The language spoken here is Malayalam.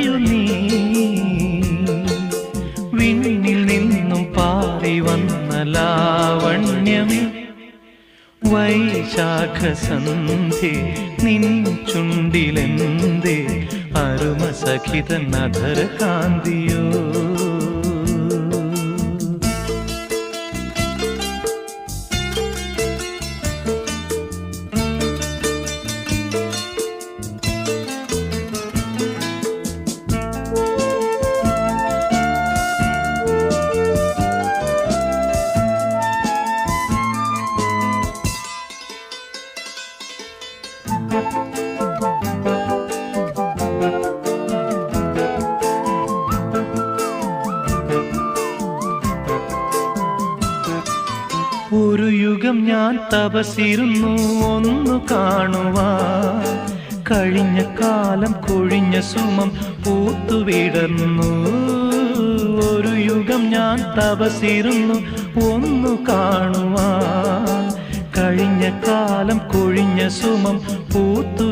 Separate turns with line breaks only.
പറയൂ നീ വിണ്ണിൽ നിന്നും പാറി വന്ന ലാവണ്യമേ വൈശാഖസന്ധ്യേ നിൻ ചുണ്ടിലെന്തേ അരുമസഖിതൻ അധരകാന്തിയോ ഒരു യുഗം ഞാൻ തപസിരുന്നു ഒന്നു കാണുവാൻ കഴിഞ്ഞ കാലം കൊഴിഞ്ഞ സുമം പൂത്തുവിടർന്നു ഒരു യുഗം ഞാൻ തപസിരുന്നു ഒന്നു കാണുവാൻ കഴിഞ്ഞ കാലം കൊഴിഞ്ഞ സുമം പൂത്തുവി